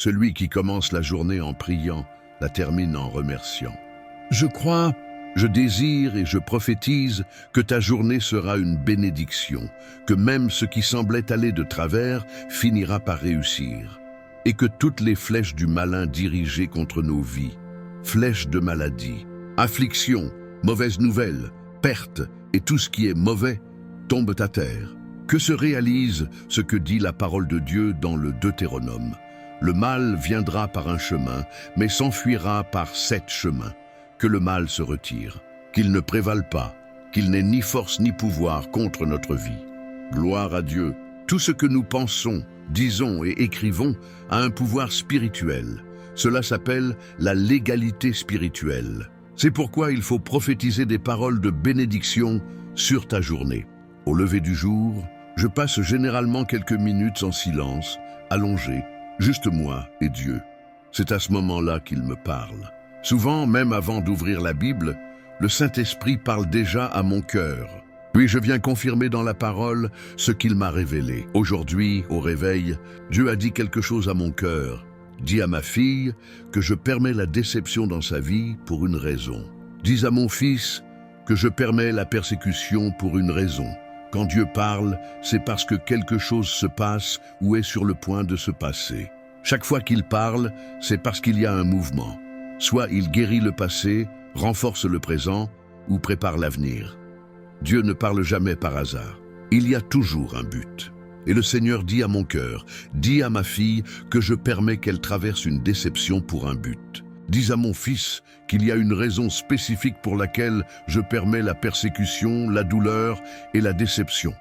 Celui qui commence la journée en priant, la termine en remerciant. Je crois, je désire et je prophétise que ta journée sera une bénédiction, que même ce qui semblait aller de travers finira par réussir, et que toutes les flèches du malin dirigées contre nos vies, flèches de maladie, affliction, mauvaises nouvelles, pertes et tout ce qui est mauvais, tombent à terre. Que se réalise ce que dit la parole de Dieu dans le Deutéronome. Le mal viendra par un chemin, mais s'enfuira par 7 chemins. Que le mal se retire, qu'il ne prévale pas, qu'il n'ait ni force ni pouvoir contre notre vie. Gloire à Dieu. Tout ce que nous pensons, disons et écrivons a un pouvoir spirituel. Cela s'appelle la légalité spirituelle. C'est pourquoi il faut prophétiser des paroles de bénédiction sur ta journée. Au lever du jour, je passe généralement quelques minutes en silence, allongé, juste moi et Dieu. C'est à ce moment-là qu'il me parle. Souvent, même avant d'ouvrir la Bible, le Saint-Esprit parle déjà à mon cœur. Puis je viens confirmer dans la parole ce qu'il m'a révélé. Aujourd'hui, au réveil, Dieu a dit quelque chose à mon cœur. Dis à ma fille que je permets la déception dans sa vie pour une raison. Dis à mon fils que je permets la persécution pour une raison. Quand Dieu parle, c'est parce que quelque chose se passe ou est sur le point de se passer. Chaque fois qu'il parle, c'est parce qu'il y a un mouvement. Soit il guérit le passé, renforce le présent ou prépare l'avenir. Dieu ne parle jamais par hasard. Il y a toujours un but. Et le Seigneur dit à mon cœur, dis à ma fille que je permets qu'elle traverse une déception pour un but. Dis à mon fils qu'il y a une raison spécifique pour laquelle je permets la persécution, la douleur et la déception.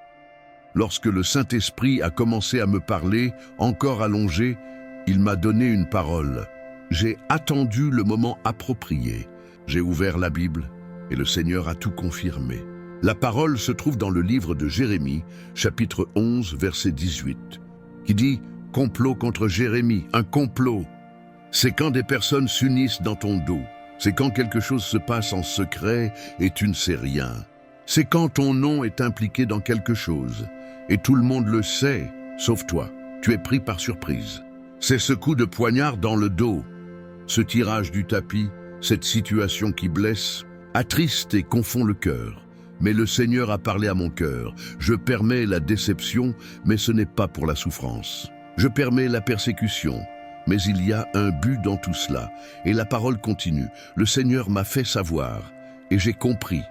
Lorsque le Saint-Esprit a commencé à me parler, encore allongé, il m'a donné une parole. J'ai attendu le moment approprié. J'ai ouvert la Bible et le Seigneur a tout confirmé. La parole se trouve dans le livre de Jérémie, chapitre 11, verset 18, qui dit « Complot contre Jérémie, un complot ». C'est quand des personnes s'unissent dans ton dos. C'est quand quelque chose se passe en secret et tu ne sais rien. C'est quand ton nom est impliqué dans quelque chose et tout le monde le sait, sauf toi. Tu es pris par surprise. C'est ce coup de poignard dans le dos, ce tirage du tapis, cette situation qui blesse, attriste et confond le cœur. Mais le Seigneur a parlé à mon cœur. Je permets la déception, mais ce n'est pas pour la souffrance. Je permets la persécution. Mais il y a un but dans tout cela. Et la parole continue. Le Seigneur m'a fait savoir, et j'ai compris.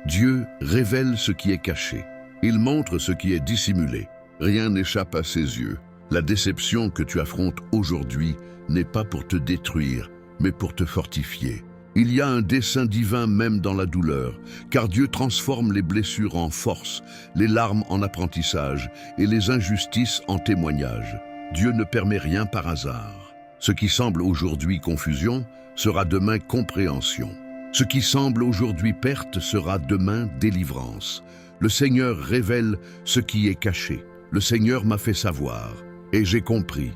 Dieu révèle ce qui est caché. Il montre ce qui est dissimulé. Rien n'échappe à ses yeux. La déception que tu affrontes aujourd'hui n'est pas pour te détruire, mais pour te fortifier. Il y a un dessein divin même dans la douleur, car Dieu transforme les blessures en force, les larmes en apprentissage et les injustices en témoignage. Dieu ne permet rien par hasard. Ce qui semble aujourd'hui confusion sera demain compréhension. Ce qui semble aujourd'hui perte sera demain délivrance. Le Seigneur révèle ce qui est caché. Le Seigneur m'a fait savoir, et j'ai compris.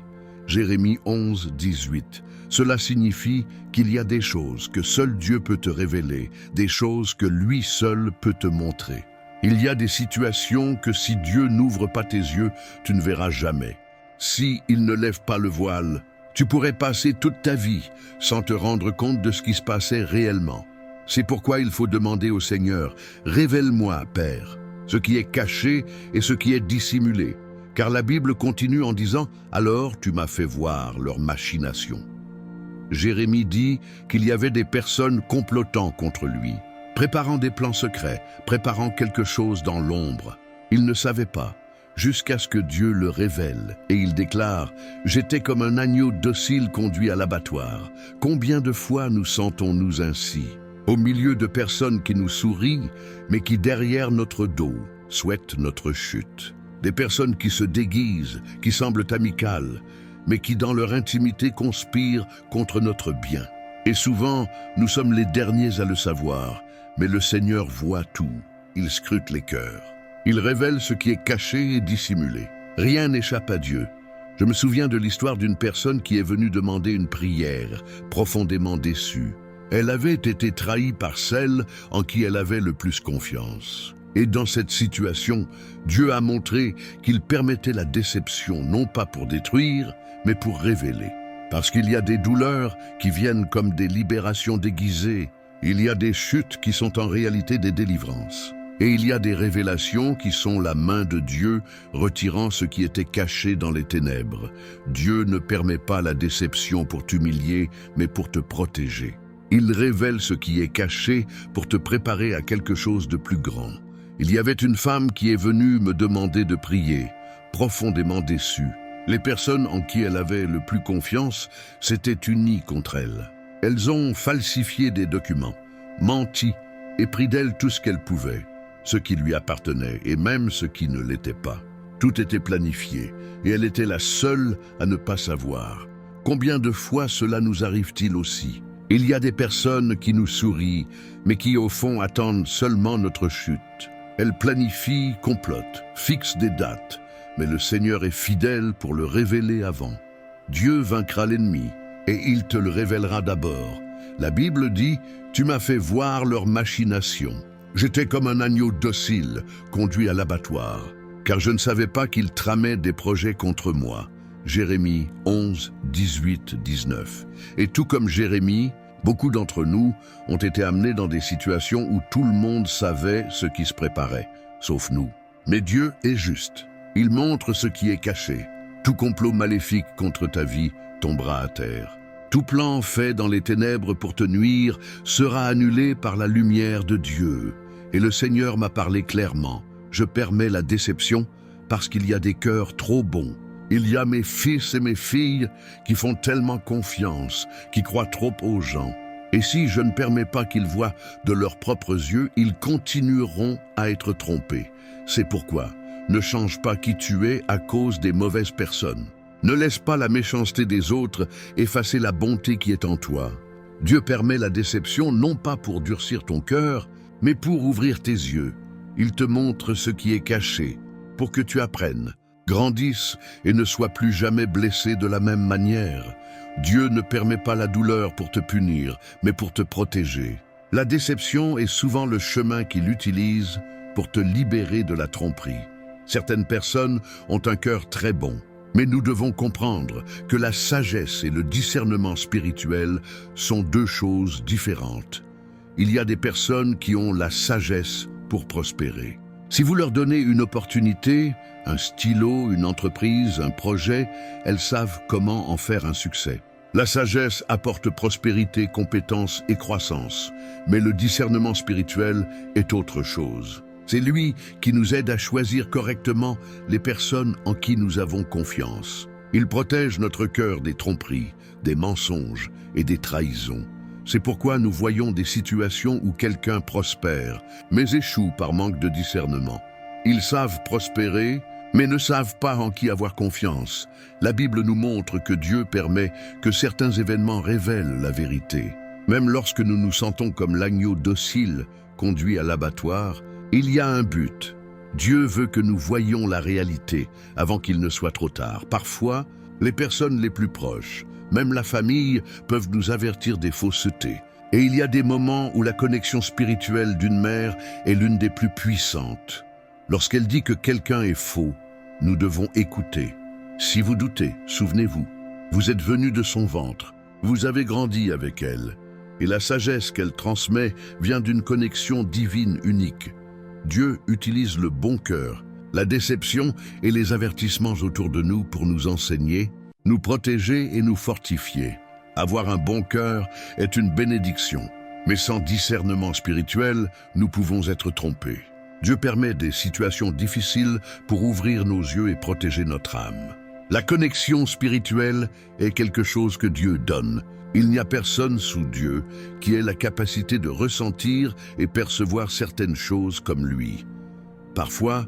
Jérémie 11, 18. Cela signifie qu'il y a des choses que seul Dieu peut te révéler, des choses que lui seul peut te montrer. Il y a des situations que si Dieu n'ouvre pas tes yeux, tu ne verras jamais. Si il ne lève pas le voile, tu pourrais passer toute ta vie sans te rendre compte de ce qui se passait réellement. C'est pourquoi il faut demander au Seigneur, « Révèle-moi, Père, ce qui est caché et ce qui est dissimulé. » Car la Bible continue en disant, « Alors tu m'as fait voir leurs machinations. » Jérémie dit qu'il y avait des personnes complotant contre lui, préparant des plans secrets, préparant quelque chose dans l'ombre. Il ne savait pas, jusqu'à ce que Dieu le révèle. Et il déclare, « J'étais comme un agneau docile conduit à l'abattoir. Combien de fois nous sentons-nous ainsi, au milieu de personnes qui nous sourient, mais qui derrière notre dos souhaitent notre chute. Des personnes qui se déguisent, qui semblent amicales, mais qui dans leur intimité conspirent contre notre bien. Et souvent, nous sommes les derniers à le savoir, mais le Seigneur voit tout, il scrute les cœurs. Il révèle ce qui est caché et dissimulé. Rien n'échappe à Dieu. Je me souviens de l'histoire d'une personne qui est venue demander une prière, profondément déçue. Elle avait été trahie par celle en qui elle avait le plus confiance. Et dans cette situation, Dieu a montré qu'il permettait la déception, non pas pour détruire, mais pour révéler. Parce qu'il y a des douleurs qui viennent comme des libérations déguisées. Il y a des chutes qui sont en réalité des délivrances. Et il y a des révélations qui sont la main de Dieu retirant ce qui était caché dans les ténèbres. Dieu ne permet pas la déception pour t'humilier, mais pour te protéger. Il révèle ce qui est caché pour te préparer à quelque chose de plus grand. Il y avait une femme qui est venue me demander de prier, profondément déçue. Les personnes en qui elle avait le plus confiance s'étaient unies contre elle. Elles ont falsifié des documents, menti et pris d'elle tout ce qu'elles pouvaient, ce qui lui appartenait et même ce qui ne l'était pas. Tout était planifié et elle était la seule à ne pas savoir. Combien de fois cela nous arrive-t-il aussi? Il y a des personnes qui nous sourient, mais qui au fond attendent seulement notre chute. Elles planifient, complotent, fixent des dates, mais le Seigneur est fidèle pour le révéler avant. Dieu vaincra l'ennemi, et il te le révélera d'abord. La Bible dit, « Tu m'as fait voir leurs machinations. J'étais comme un agneau docile, conduit à l'abattoir, car je ne savais pas qu'ils tramaient des projets contre moi. » Jérémie 11, 18, 19. Et tout comme Jérémie, beaucoup d'entre nous ont été amenés dans des situations où tout le monde savait ce qui se préparait, sauf nous. Mais Dieu est juste. Il montre ce qui est caché. Tout complot maléfique contre ta vie tombera à terre. Tout plan fait dans les ténèbres pour te nuire sera annulé par la lumière de Dieu. Et le Seigneur m'a parlé clairement. Je permets la déception parce qu'il y a des cœurs trop bons. Il y a mes fils et mes filles qui font tellement confiance, qui croient trop aux gens. Et si je ne permets pas qu'ils voient de leurs propres yeux, ils continueront à être trompés. C'est pourquoi ne change pas qui tu es à cause des mauvaises personnes. Ne laisse pas la méchanceté des autres effacer la bonté qui est en toi. Dieu permet la déception non pas pour durcir ton cœur, mais pour ouvrir tes yeux. Il te montre ce qui est caché, pour que tu apprennes, grandisses et ne sois plus jamais blessé de la même manière. Dieu ne permet pas la douleur pour te punir, mais pour te protéger. La déception est souvent le chemin qu'il utilise pour te libérer de la tromperie. Certaines personnes ont un cœur très bon, mais nous devons comprendre que la sagesse et le discernement spirituel sont deux choses différentes. Il y a des personnes qui ont la sagesse pour prospérer. Si vous leur donnez une opportunité, un stylo, une entreprise, un projet, elles savent comment en faire un succès. La sagesse apporte prospérité, compétence et croissance, mais le discernement spirituel est autre chose. C'est lui qui nous aide à choisir correctement les personnes en qui nous avons confiance. Il protège notre cœur des tromperies, des mensonges et des trahisons. C'est pourquoi nous voyons des situations où quelqu'un prospère, mais échoue par manque de discernement. Ils savent prospérer, mais ne savent pas en qui avoir confiance. La Bible nous montre que Dieu permet que certains événements révèlent la vérité. Même lorsque nous nous sentons comme l'agneau docile conduit à l'abattoir, il y a un but. Dieu veut que nous voyions la réalité avant qu'il ne soit trop tard. Parfois, les personnes les plus proches, même la famille, peuvent nous avertir des faussetés. Et il y a des moments où la connexion spirituelle d'une mère est l'une des plus puissantes. Lorsqu'elle dit que quelqu'un est faux, nous devons écouter. Si vous doutez, souvenez-vous, vous êtes venu de son ventre, vous avez grandi avec elle, et la sagesse qu'elle transmet vient d'une connexion divine unique. Dieu utilise le bon cœur, la déception et les avertissements autour de nous pour nous enseigner, nous protéger et nous fortifier. Avoir un bon cœur est une bénédiction, mais sans discernement spirituel, nous pouvons être trompés. Dieu permet des situations difficiles pour ouvrir nos yeux et protéger notre âme. La connexion spirituelle est quelque chose que Dieu donne. Il n'y a personne sous Dieu qui ait la capacité de ressentir et percevoir certaines choses comme lui. Parfois,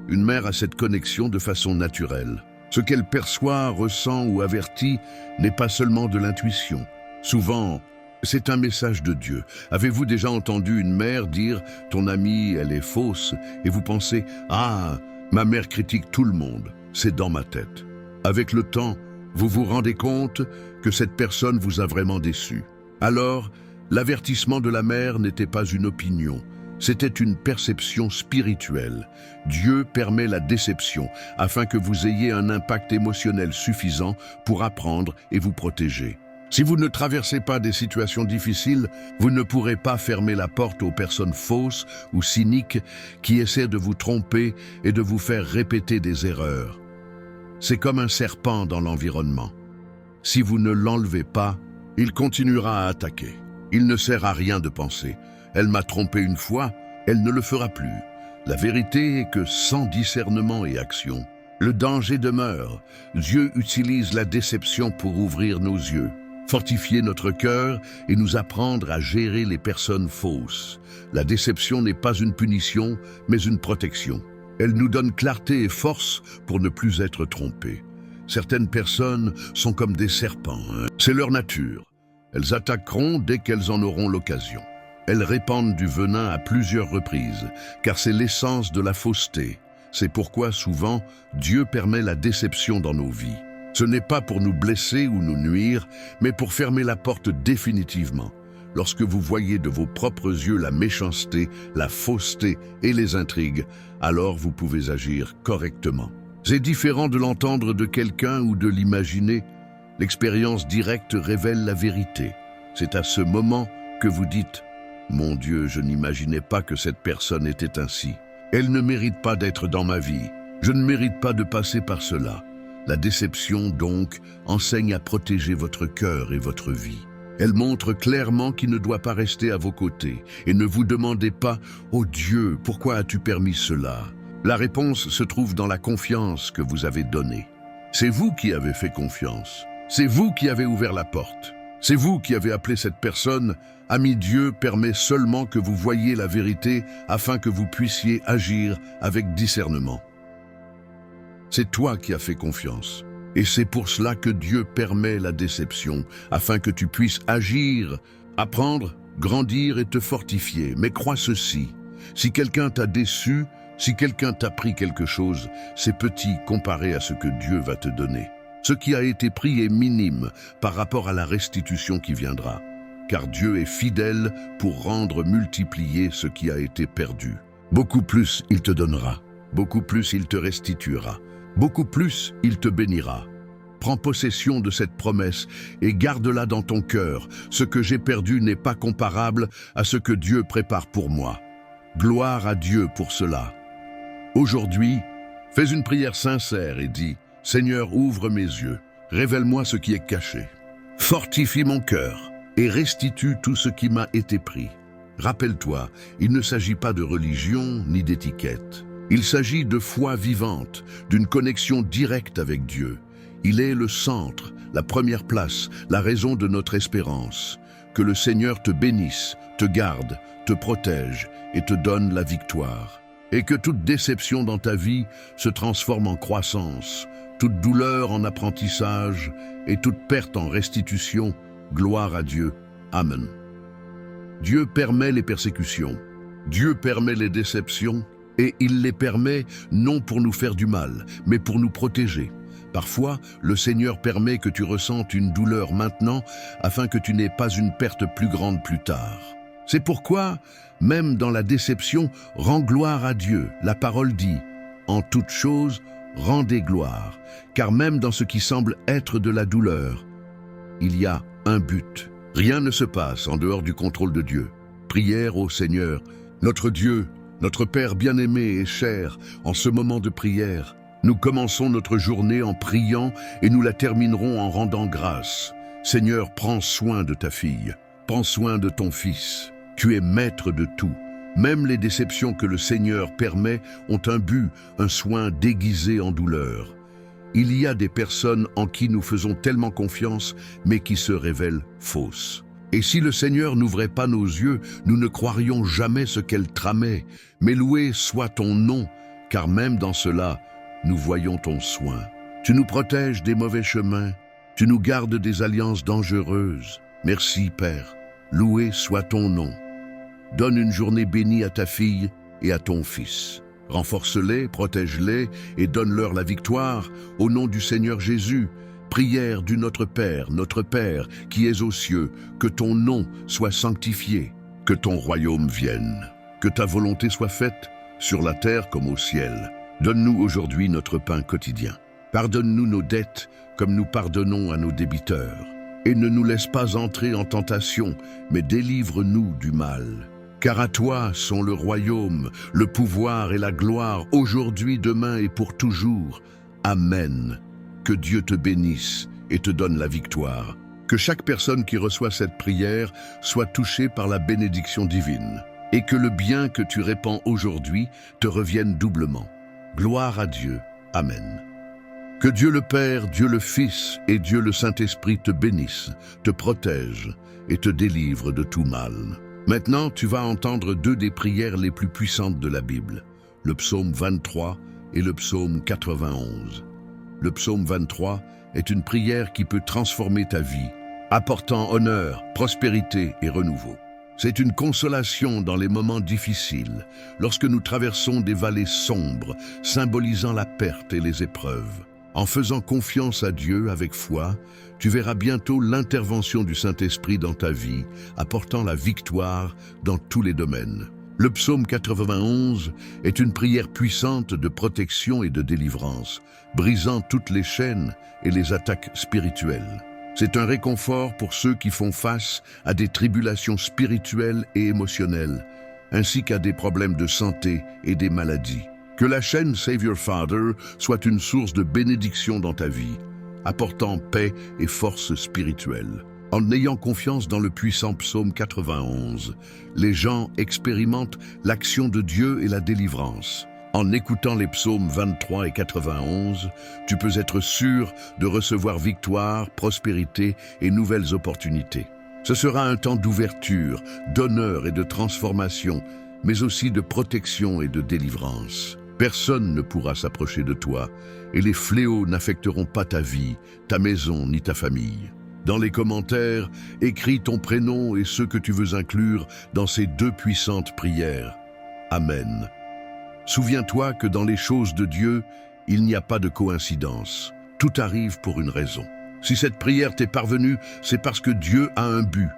une mère a cette connexion de façon naturelle. Ce qu'elle perçoit, ressent ou avertit n'est pas seulement de l'intuition. Souvent, c'est un message de Dieu. Avez-vous déjà entendu une mère dire « Ton amie, elle est fausse » et vous pensez « Ah, ma mère critique tout le monde, c'est dans ma tête ». Avec le temps, vous vous rendez compte que cette personne vous a vraiment déçu. Alors, l'avertissement de la mère n'était pas une opinion, C'était une perception spirituelle. Dieu permet la déception afin que vous ayez un impact émotionnel suffisant pour apprendre et vous protéger. Si vous ne traversez pas des situations difficiles, vous ne pourrez pas fermer la porte aux personnes fausses ou cyniques qui essaient de vous tromper et de vous faire répéter des erreurs. C'est comme un serpent dans l'environnement. Si vous ne l'enlevez pas, il continuera à attaquer. Il ne sert à rien de penser. Elle m'a trompé une fois, elle ne le fera plus. La vérité est que sans discernement et action, le danger demeure. Dieu utilise la déception pour ouvrir nos yeux, fortifier notre cœur et nous apprendre à gérer les personnes fausses. La déception n'est pas une punition, mais une protection. Elle nous donne clarté et force pour ne plus être trompés. Certaines personnes sont comme des serpents, c'est leur nature. Elles attaqueront dès qu'elles en auront l'occasion. Elles répandent du venin à plusieurs reprises, car c'est l'essence de la fausseté. C'est pourquoi souvent, Dieu permet la déception dans nos vies. Ce n'est pas pour nous blesser ou nous nuire, mais pour fermer la porte définitivement. Lorsque vous voyez de vos propres yeux la méchanceté, la fausseté et les intrigues, alors vous pouvez agir correctement. C'est différent de l'entendre de quelqu'un ou de l'imaginer. L'expérience directe révèle la vérité. C'est à ce moment que vous dites « Mon Dieu, je n'imaginais pas que cette personne était ainsi. Elle ne mérite pas d'être dans ma vie. Je ne mérite pas de passer par cela. » La déception, donc, enseigne à protéger votre cœur et votre vie. Elle montre clairement qu'il ne doit pas rester à vos côtés. Et ne vous demandez pas « Oh Dieu, pourquoi as-tu permis cela ?» La réponse se trouve dans la confiance que vous avez donnée. C'est vous qui avez fait confiance. C'est vous qui avez ouvert la porte. C'est vous qui avez appelé cette personne. Ami, Dieu permet seulement que vous voyiez la vérité afin que vous puissiez agir avec discernement. C'est toi qui as fait confiance. Et c'est pour cela que Dieu permet la déception, afin que tu puisses agir, apprendre, grandir et te fortifier. Mais crois ceci, si quelqu'un t'a déçu, si quelqu'un t'a pris quelque chose, c'est petit comparé à ce que Dieu va te donner. Ce qui a été pris est minime par rapport à la restitution qui viendra, car Dieu est fidèle pour rendre multiplier ce qui a été perdu. Beaucoup plus il te donnera, beaucoup plus il te restituera, beaucoup plus il te bénira. Prends possession de cette promesse et garde-la dans ton cœur. Ce que j'ai perdu n'est pas comparable à ce que Dieu prépare pour moi. Gloire à Dieu pour cela. Aujourd'hui, fais une prière sincère et dis « Seigneur, ouvre mes yeux, révèle-moi ce qui est caché. Fortifie mon cœur et restitue tout ce qui m'a été pris. » Rappelle-toi, il ne s'agit pas de religion ni d'étiquette. Il s'agit de foi vivante, d'une connexion directe avec Dieu. Il est le centre, la première place, la raison de notre espérance. Que le Seigneur te bénisse, te garde, te protège et te donne la victoire. Et que toute déception dans ta vie se transforme en croissance, toute douleur en apprentissage et toute perte en restitution. Gloire à Dieu. Amen. Dieu permet les persécutions, Dieu permet les déceptions, et il les permet non pour nous faire du mal, mais pour nous protéger. Parfois, le Seigneur permet que tu ressentes une douleur maintenant, afin que tu n'aies pas une perte plus grande plus tard. C'est pourquoi, même dans la déception, rends gloire à Dieu. La parole dit, « En toute chose, rendez gloire, car même dans ce qui semble être de la douleur, il y a un but. Rien ne se passe en dehors du contrôle de Dieu. » Prière au Seigneur, notre Dieu, notre Père bien-aimé et cher, en ce moment de prière, nous commençons notre journée en priant et nous la terminerons en rendant grâce. Seigneur, prends soin de ta fille, prends soin de ton fils. Tu es maître de tout. Même les déceptions que le Seigneur permet ont un but, un soin déguisé en douleur. Il y a des personnes en qui nous faisons tellement confiance, mais qui se révèlent fausses. Et si le Seigneur n'ouvrait pas nos yeux, nous ne croirions jamais ce qu'elle tramait. Mais loué soit ton nom, car même dans cela, nous voyons ton soin. Tu nous protèges des mauvais chemins, tu nous gardes des alliances dangereuses. Merci, Père. Loué soit ton nom. Donne une journée bénie à ta fille et à ton fils. Renforce-les, protège-les et donne-leur la victoire au nom du Seigneur Jésus. Prière du Notre Père qui es aux cieux, que ton nom soit sanctifié, que ton royaume vienne. Que ta volonté soit faite, sur la terre comme au ciel. Donne-nous aujourd'hui notre pain quotidien. Pardonne-nous nos dettes, comme nous pardonnons à nos débiteurs. Et ne nous laisse pas entrer en tentation, mais délivre-nous du mal. Car à toi sont le royaume, le pouvoir et la gloire, aujourd'hui, demain et pour toujours. Amen. Que Dieu te bénisse et te donne la victoire. Que chaque personne qui reçoit cette prière soit touchée par la bénédiction divine. Et que le bien que tu répands aujourd'hui te revienne doublement. Gloire à Dieu. Amen. Que Dieu le Père, Dieu le Fils et Dieu le Saint-Esprit te bénissent, te protègent et te délivrent de tout mal. Maintenant, tu vas entendre deux des prières les plus puissantes de la Bible, le psaume 23 et le psaume 91. Le psaume 23 est une prière qui peut transformer ta vie, apportant honneur, prospérité et renouveau. C'est une consolation dans les moments difficiles, lorsque nous traversons des vallées sombres, symbolisant la perte et les épreuves. En faisant confiance à Dieu avec foi, tu verras bientôt l'intervention du Saint-Esprit dans ta vie, apportant la victoire dans tous les domaines. Le psaume 91 est une prière puissante de protection et de délivrance, brisant toutes les chaînes et les attaques spirituelles. C'est un réconfort pour ceux qui font face à des tribulations spirituelles et émotionnelles, ainsi qu'à des problèmes de santé et des maladies. Que la chaîne Save Your Father soit une source de bénédiction dans ta vie, apportant paix et force spirituelle. En ayant confiance dans le puissant psaume 91, les gens expérimentent l'action de Dieu et la délivrance. En écoutant les psaumes 23 et 91, tu peux être sûr de recevoir victoire, prospérité et nouvelles opportunités. Ce sera un temps d'ouverture, d'honneur et de transformation, mais aussi de protection et de délivrance. Personne ne pourra s'approcher de toi, et les fléaux n'affecteront pas ta vie, ta maison ni ta famille. Dans les commentaires, écris ton prénom et ceux que tu veux inclure dans ces deux puissantes prières. Amen. Souviens-toi que dans les choses de Dieu, il n'y a pas de coïncidence. Tout arrive pour une raison. Si cette prière t'est parvenue, c'est parce que Dieu a un but,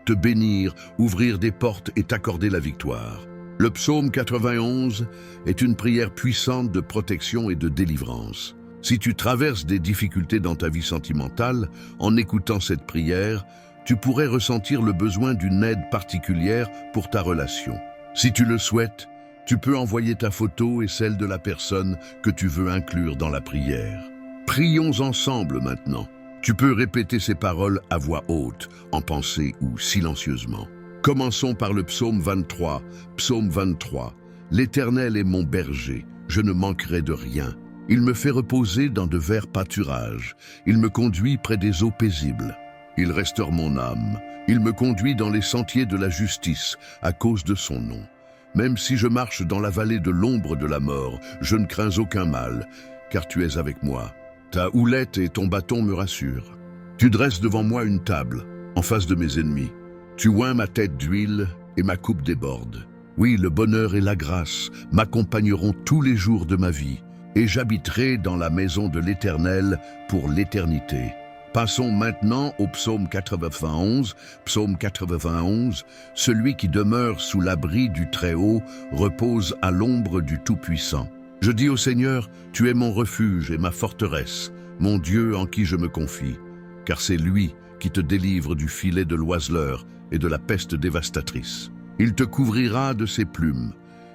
te bénir, ouvrir des portes et t'accorder la victoire. Le psaume 91 est une prière puissante de protection et de délivrance. Si tu traverses des difficultés dans ta vie sentimentale, en écoutant cette prière, tu pourrais ressentir le besoin d'une aide particulière pour ta relation. Si tu le souhaites, tu peux envoyer ta photo et celle de la personne que tu veux inclure dans la prière. Prions ensemble maintenant. Tu peux répéter ces paroles à voix haute, en pensée ou silencieusement. Commençons par le psaume 23. Psaume 23. L'Éternel est mon berger, je ne manquerai de rien. Il me fait reposer dans de verts pâturages. Il me conduit près des eaux paisibles. Il restaure mon âme. Il me conduit dans les sentiers de la justice, à cause de son nom. Même si je marche dans la vallée de l'ombre de la mort, je ne crains aucun mal, car tu es avec moi. Ta houlette et ton bâton me rassurent. Tu dresses devant moi une table, en face de mes ennemis. Tu oins ma tête d'huile et ma coupe déborde. Oui, le bonheur et la grâce m'accompagneront tous les jours de ma vie, et j'habiterai dans la maison de l'Éternel pour l'éternité. Passons maintenant au psaume 91. Psaume 91, celui qui demeure sous l'abri du Très-Haut repose à l'ombre du Tout-Puissant. Je dis au Seigneur, tu es mon refuge et ma forteresse, mon Dieu en qui je me confie, car c'est lui qui te délivre du filet de l'oiseleur et de la peste dévastatrice. Il te couvrira de ses plumes,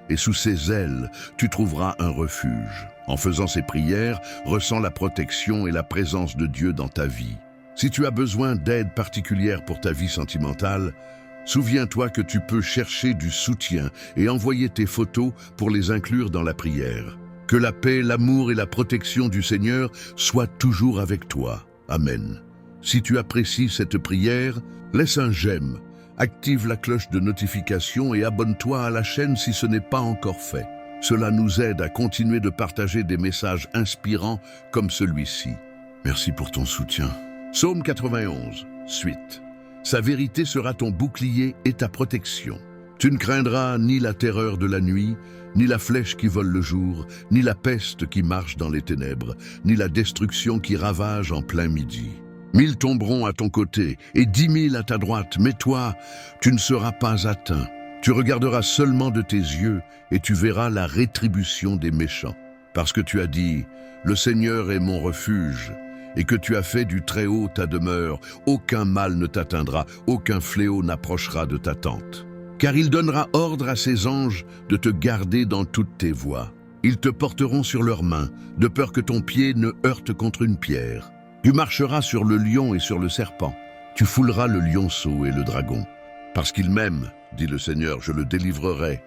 et sous ses ailes, tu trouveras un refuge. En faisant ces prières, ressens la protection et la présence de Dieu dans ta vie. Si tu as besoin d'aide particulière pour ta vie sentimentale, souviens-toi que tu peux chercher du soutien et envoyer tes photos pour les inclure dans la prière. Que la paix, l'amour et la protection du Seigneur soient toujours avec toi. Amen. Si tu apprécies cette prière, laisse un j'aime, active la cloche de notification et abonne-toi à la chaîne si ce n'est pas encore fait. Cela nous aide à continuer de partager des messages inspirants comme celui-ci. Merci pour ton soutien. Psaume 91, suite. Sa vérité sera ton bouclier et ta protection. Tu ne craindras ni la terreur de la nuit, ni la flèche qui vole le jour, ni la peste qui marche dans les ténèbres, ni la destruction qui ravage en plein midi. 1000 tomberont à ton côté et 10 000 à ta droite, mais toi, tu ne seras pas atteint. Tu regarderas seulement de tes yeux et tu verras la rétribution des méchants. Parce que tu as dit, le Seigneur est mon refuge, et que tu as fait du Très-Haut ta demeure, aucun mal ne t'atteindra, aucun fléau n'approchera de ta tente. Car il donnera ordre à ses anges de te garder dans toutes tes voies. Ils te porteront sur leurs mains, de peur que ton pied ne heurte contre une pierre. Tu marcheras sur le lion et sur le serpent. Tu fouleras le lionceau et le dragon. Parce qu'il m'aime, dit le Seigneur, je le délivrerai.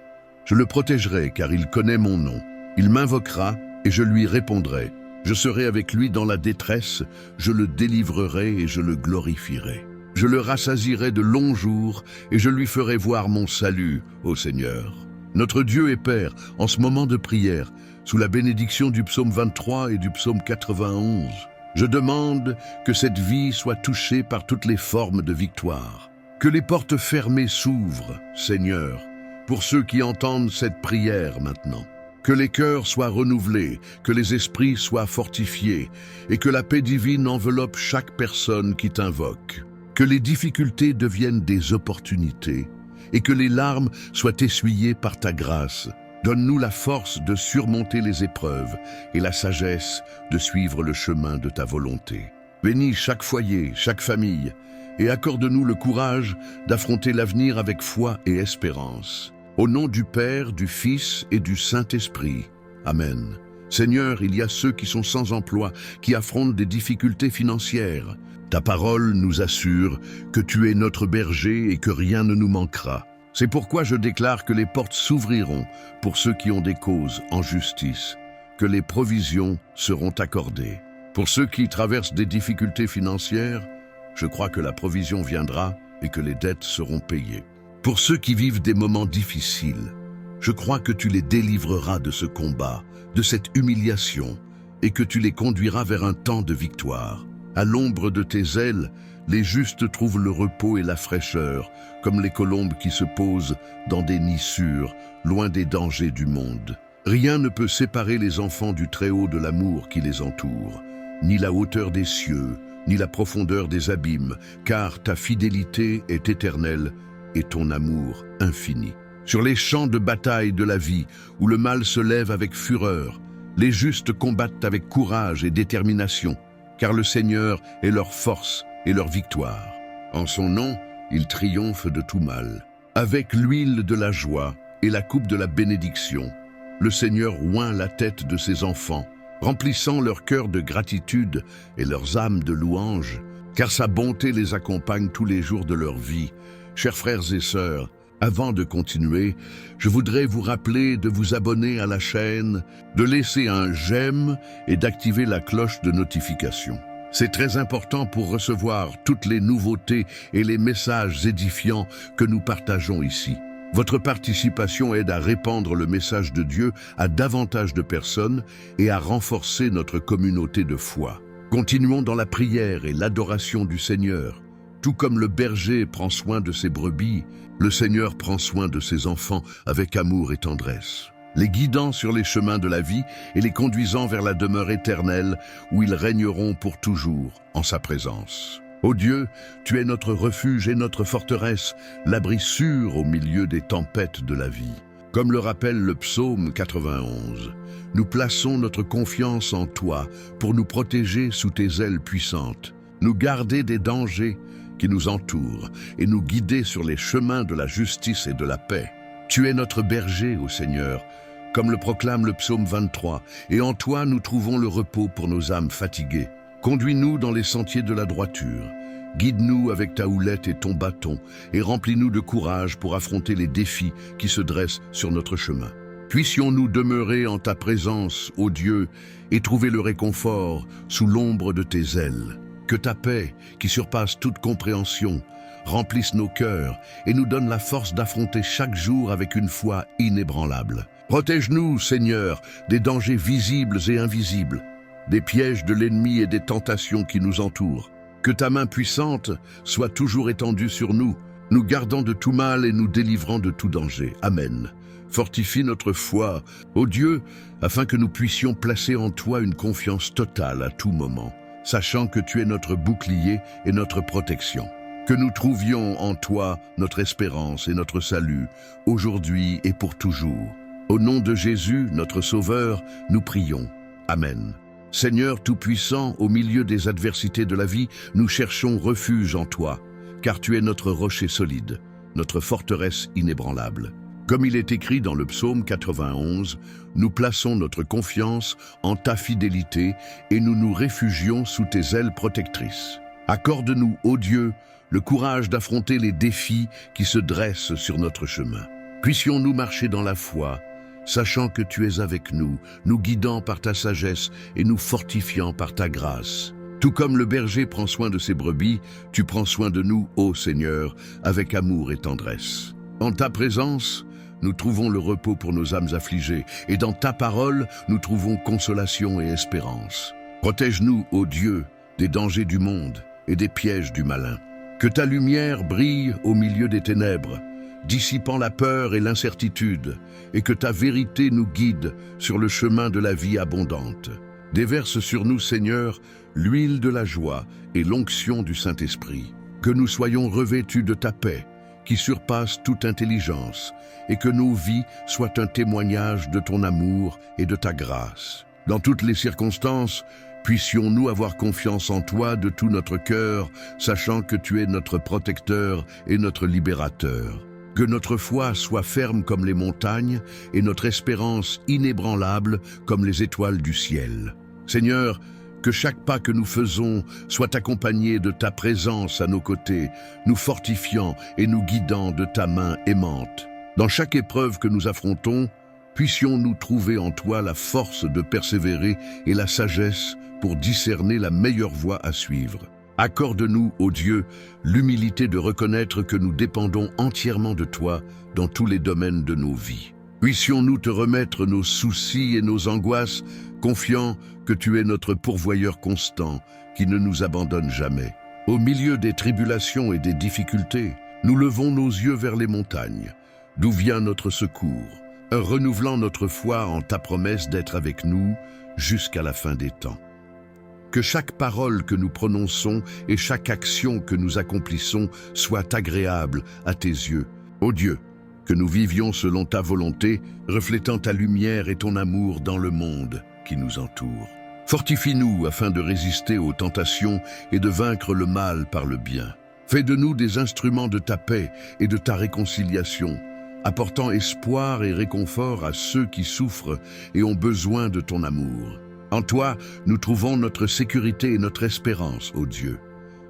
Je le protégerai, car il connaît mon nom. Il m'invoquera, et je lui répondrai. Je serai avec lui dans la détresse, je le délivrerai et je le glorifierai. Je le rassasierai de longs jours, et je lui ferai voir mon salut, ô Seigneur. Notre Dieu et Père, en ce moment de prière, sous la bénédiction du psaume 23 et du psaume 91, je demande que cette vie soit touchée par toutes les formes de victoire. Que les portes fermées s'ouvrent, Seigneur, pour ceux qui entendent cette prière maintenant. Que les cœurs soient renouvelés, que les esprits soient fortifiés, et que la paix divine enveloppe chaque personne qui t'invoque. Que les difficultés deviennent des opportunités, et que les larmes soient essuyées par ta grâce. Donne-nous la force de surmonter les épreuves et la sagesse de suivre le chemin de ta volonté. Bénis chaque foyer, chaque famille, et accorde-nous le courage d'affronter l'avenir avec foi et espérance. Au nom du Père, du Fils et du Saint-Esprit. Amen. Seigneur, il y a ceux qui sont sans emploi, qui affrontent des difficultés financières. Ta parole nous assure que tu es notre berger et que rien ne nous manquera. C'est pourquoi je déclare que les portes s'ouvriront pour ceux qui ont des causes en justice, que les provisions seront accordées. Pour ceux qui traversent des difficultés financières, je crois que la provision viendra et que les dettes seront payées. Pour ceux qui vivent des moments difficiles, je crois que tu les délivreras de ce combat, de cette humiliation, et que tu les conduiras vers un temps de victoire. À l'ombre de tes ailes, les justes trouvent le repos et la fraîcheur, comme les colombes qui se posent dans des nids sûrs, loin des dangers du monde. Rien ne peut séparer les enfants du Très-Haut de l'amour qui les entoure, ni la hauteur des cieux, ni la profondeur des abîmes, car ta fidélité est éternelle et ton amour infini. Sur les champs de bataille de la vie, où le mal se lève avec fureur, les justes combattent avec courage et détermination, car le Seigneur est leur force et leur victoire. En son nom, ils triomphent de tout mal. Avec l'huile de la joie et la coupe de la bénédiction, le Seigneur oint la tête de ses enfants, remplissant leur cœur de gratitude et leurs âmes de louange, car sa bonté les accompagne tous les jours de leur vie. Chers frères et sœurs, avant de continuer, je voudrais vous rappeler de vous abonner à la chaîne, de laisser un j'aime et d'activer la cloche de notification. C'est très important pour recevoir toutes les nouveautés et les messages édifiants que nous partageons ici. Votre participation aide à répandre le message de Dieu à davantage de personnes et à renforcer notre communauté de foi. Continuons dans la prière et l'adoration du Seigneur. Tout comme le berger prend soin de ses brebis, le Seigneur prend soin de ses enfants avec amour et tendresse, les guidant sur les chemins de la vie et les conduisant vers la demeure éternelle où ils régneront pour toujours en sa présence. Ô Dieu, tu es notre refuge et notre forteresse, l'abri sûr au milieu des tempêtes de la vie. Comme le rappelle le psaume 91, nous plaçons notre confiance en toi pour nous protéger sous tes ailes puissantes, nous garder des dangers qui nous entourent et nous guider sur les chemins de la justice et de la paix. Tu es notre berger, ô Seigneur, comme le proclame le psaume 23, et en toi nous trouvons le repos pour nos âmes fatiguées. Conduis-nous dans les sentiers de la droiture, guide-nous avec ta houlette et ton bâton, et remplis-nous de courage pour affronter les défis qui se dressent sur notre chemin. Puissions-nous demeurer en ta présence, ô Dieu, et trouver le réconfort sous l'ombre de tes ailes. Que ta paix, qui surpasse toute compréhension, remplisse nos cœurs et nous donne la force d'affronter chaque jour avec une foi inébranlable. Protège-nous, Seigneur, des dangers visibles et invisibles, des pièges de l'ennemi et des tentations qui nous entourent. Que ta main puissante soit toujours étendue sur nous, nous gardant de tout mal et nous délivrant de tout danger. Amen. Fortifie notre foi, ô Dieu, afin que nous puissions placer en toi une confiance totale à tout moment, sachant que tu es notre bouclier et notre protection. Que nous trouvions en toi notre espérance et notre salut, aujourd'hui et pour toujours. Au nom de Jésus, notre Sauveur, nous prions. Amen. Seigneur Tout-Puissant, au milieu des adversités de la vie, nous cherchons refuge en toi, car tu es notre rocher solide, notre forteresse inébranlable. Comme il est écrit dans le psaume 91, nous plaçons notre confiance en ta fidélité et nous nous réfugions sous tes ailes protectrices. Accorde-nous, ô Dieu, le courage d'affronter les défis qui se dressent sur notre chemin. Puissions-nous marcher dans la foi, sachant que tu es avec nous, nous guidant par ta sagesse et nous fortifiant par ta grâce. Tout comme le berger prend soin de ses brebis, tu prends soin de nous, ô Seigneur, avec amour et tendresse. En ta présence, nous trouvons le repos pour nos âmes affligées, et dans ta parole, nous trouvons consolation et espérance. Protège-nous, ô Dieu, des dangers du monde et des pièges du malin. Que ta lumière brille au milieu des ténèbres, dissipant la peur et l'incertitude, et que ta vérité nous guide sur le chemin de la vie abondante. Déverse sur nous, Seigneur, l'huile de la joie et l'onction du Saint-Esprit. Que nous soyons revêtus de ta paix, qui surpasse toute intelligence, et que nos vies soient un témoignage de ton amour et de ta grâce. Dans toutes les circonstances, puissions-nous avoir confiance en toi de tout notre cœur, sachant que tu es notre protecteur et notre libérateur. Que notre foi soit ferme comme les montagnes et notre espérance inébranlable comme les étoiles du ciel. Seigneur, que chaque pas que nous faisons soit accompagné de ta présence à nos côtés, nous fortifiant et nous guidant de ta main aimante. Dans chaque épreuve que nous affrontons, puissions-nous trouver en toi la force de persévérer et la sagesse pour discerner la meilleure voie à suivre. Accorde-nous, ô Dieu, l'humilité de reconnaître que nous dépendons entièrement de toi dans tous les domaines de nos vies. Puissions-nous te remettre nos soucis et nos angoisses, confiant que tu es notre pourvoyeur constant, qui ne nous abandonne jamais. Au milieu des tribulations et des difficultés, nous levons nos yeux vers les montagnes, d'où vient notre secours, renouvelant notre foi en ta promesse d'être avec nous jusqu'à la fin des temps. Que chaque parole que nous prononçons et chaque action que nous accomplissons soit agréable à tes yeux. Ô Dieu, que nous vivions selon ta volonté, reflétant ta lumière et ton amour dans le monde qui nous entoure. Fortifie-nous afin de résister aux tentations et de vaincre le mal par le bien. Fais de nous des instruments de ta paix et de ta réconciliation, apportant espoir et réconfort à ceux qui souffrent et ont besoin de ton amour. En toi, nous trouvons notre sécurité et notre espérance, ô Dieu.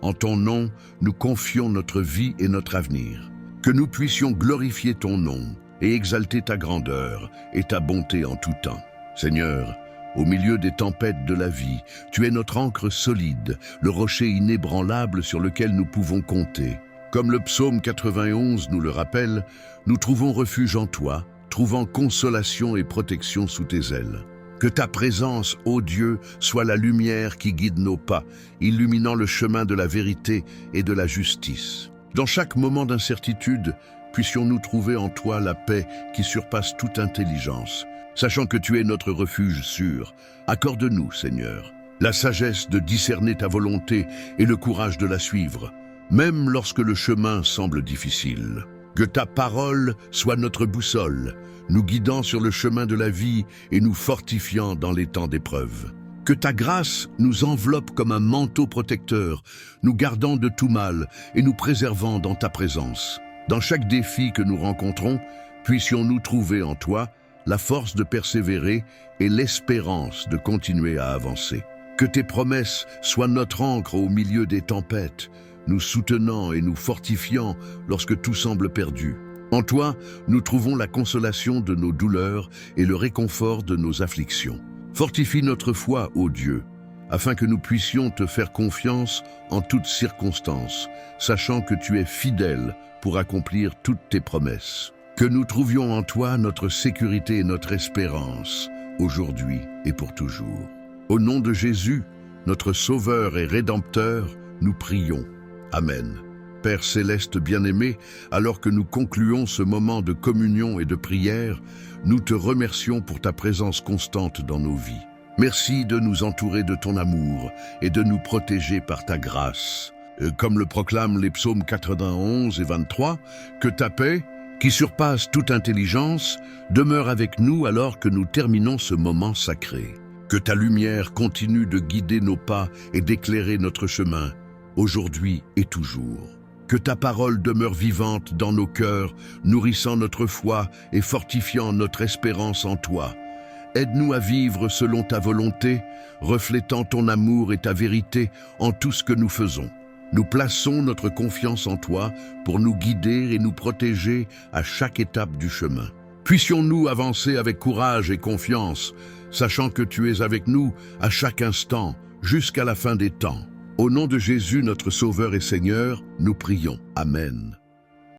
En ton nom, nous confions notre vie et notre avenir. Que nous puissions glorifier ton nom et exalter ta grandeur et ta bonté en tout temps. Seigneur, au milieu des tempêtes de la vie, tu es notre ancre solide, le rocher inébranlable sur lequel nous pouvons compter. Comme le psaume 91 nous le rappelle, nous trouvons refuge en toi, trouvant consolation et protection sous tes ailes. Que ta présence, ô Dieu, soit la lumière qui guide nos pas, illuminant le chemin de la vérité et de la justice. Dans chaque moment d'incertitude, puissions-nous trouver en toi la paix qui surpasse toute intelligence. Sachant que tu es notre refuge sûr, accorde-nous, Seigneur, la sagesse de discerner ta volonté et le courage de la suivre, même lorsque le chemin semble difficile. Que ta parole soit notre boussole, nous guidant sur le chemin de la vie et nous fortifiant dans les temps d'épreuve. Que ta grâce nous enveloppe comme un manteau protecteur, nous gardant de tout mal et nous préservant dans ta présence. Dans chaque défi que nous rencontrons, puissions-nous trouver en toi la force de persévérer et l'espérance de continuer à avancer. Que tes promesses soient notre ancre au milieu des tempêtes, nous soutenant et nous fortifiant lorsque tout semble perdu. En toi, nous trouvons la consolation de nos douleurs et le réconfort de nos afflictions. Fortifie notre foi, ô Dieu, afin que nous puissions te faire confiance en toutes circonstances, sachant que tu es fidèle pour accomplir toutes tes promesses. Que nous trouvions en toi notre sécurité et notre espérance, aujourd'hui et pour toujours. Au nom de Jésus, notre Sauveur et Rédempteur, nous prions. Amen. Père céleste bien-aimé, alors que nous concluons ce moment de communion et de prière, nous te remercions pour ta présence constante dans nos vies. Merci de nous entourer de ton amour et de nous protéger par ta grâce. comme le proclament les psaumes 91 et 23, que ta paix, qui surpasse toute intelligence, demeure avec nous alors que nous terminons ce moment sacré. Que ta lumière continue de guider nos pas et d'éclairer notre chemin, aujourd'hui et toujours. Que ta parole demeure vivante dans nos cœurs, nourrissant notre foi et fortifiant notre espérance en toi. Aide-nous à vivre selon ta volonté, reflétant ton amour et ta vérité en tout ce que nous faisons. Nous plaçons notre confiance en toi pour nous guider et nous protéger à chaque étape du chemin. Puissions-nous avancer avec courage et confiance, sachant que tu es avec nous à chaque instant, jusqu'à la fin des temps. Au nom de Jésus, notre Sauveur et Seigneur, nous prions. Amen.